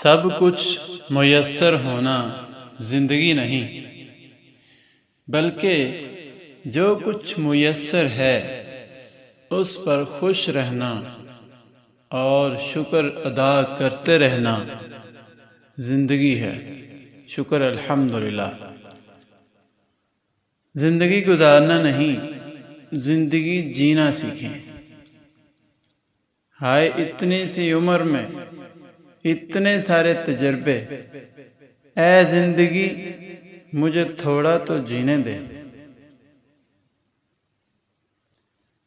سب کچھ میسر ہونا زندگی نہیں، بلکہ جو کچھ میسر ہے اس پر خوش رہنا اور شکر ادا کرتے رہنا زندگی ہے۔ شکر الحمدللہ۔ زندگی گزارنا نہیں، زندگی جینا سیکھیں۔ ہائے اتنی سی عمر میں اتنے سارے تجربے، اے زندگی مجھے تھوڑا تو جینے دے۔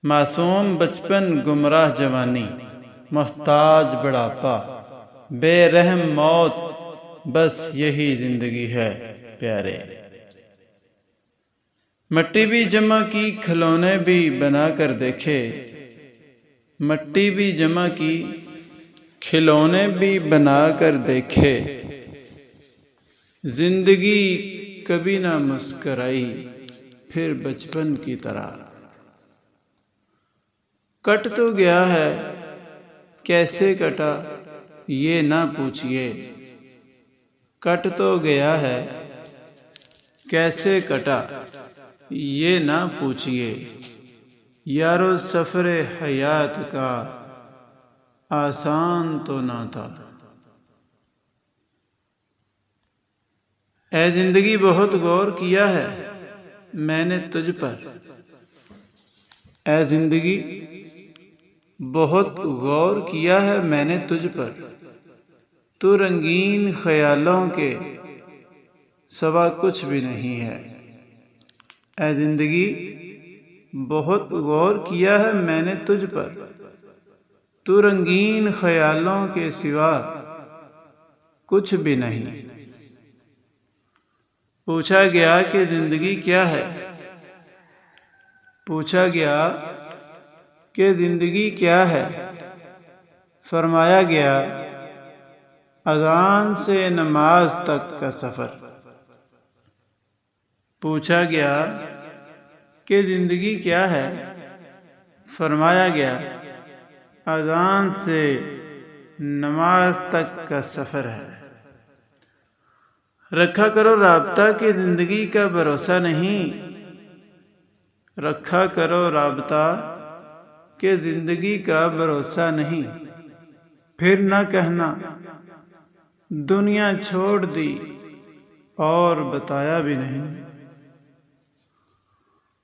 معصوم بچپن، گمراہ جوانی، محتاج بڑھاپا، بے رحم موت، بس یہی زندگی ہے پیارے۔ مٹی بھی جمع کی، کھلونے بھی بنا کر دیکھے، مٹی بھی جمع کی، کھلونے بھی بنا کر دیکھے، زندگی کبھی نہ مسکرائی پھر بچپن کی طرح۔ کٹ تو گیا ہے، کیسے کٹا یہ نہ پوچھئے، کٹ تو گیا ہے، کیسے کٹا یہ نہ پوچھئے، یارو سفر حیات کا آسان تو نہ تھا۔ اے زندگی بہت غور کیا ہے میں نے تجھ پر، اے زندگی بہت غور کیا ہے میں نے تجھ پر، تو رنگین خیالوں کے سوا کچھ بھی نہیں ہے۔ اے زندگی بہت غور کیا ہے میں نے تجھ پر، تو رنگین خیالوں کے سوا کچھ بھی نہیں۔ پوچھا گیا کہ زندگی کیا ہے، پوچھا گیا کہ زندگی کیا ہے، فرمایا گیا اذان سے نماز تک کا سفر۔ پوچھا گیا کہ زندگی کیا ہے، فرمایا گیا اذان سے نماز تک کا سفر ہے۔ رکھا کرو رابطہ کہ زندگی کا بھروسہ نہیں، رکھا کرو رابطہ کہ زندگی کا بھروسہ نہیں، پھر نہ کہنا دنیا چھوڑ دی اور بتایا بھی نہیں۔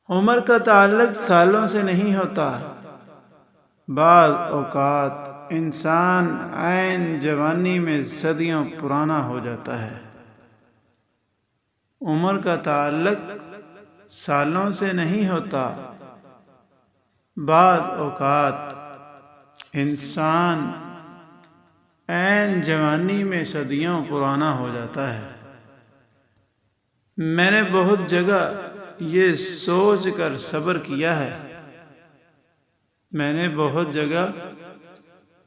عمر کا تعلق سالوں سے نہیں ہوتا، بعض اوقات انسان عین جوانی میں صدیوں پرانا ہو جاتا ہے۔ عمر کا تعلق سالوں سے نہیں ہوتا، بعض اوقات انسان عین جوانی میں صدیوں پرانا ہو جاتا ہے۔ میں نے بہت جگہ یہ سوچ کر صبر کیا ہے، میں نے بہت جگہ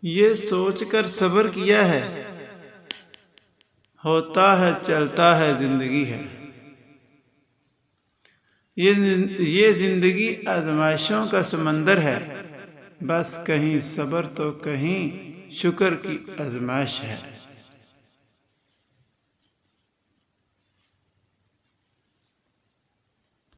یہ سوچ کر صبر کیا ہے، ہوتا ہے چلتا ہے زندگی ہے۔ یہ زندگی آزمائشوں کا سمندر ہے، بس کہیں صبر تو کہیں شکر کی آزمائش ہے۔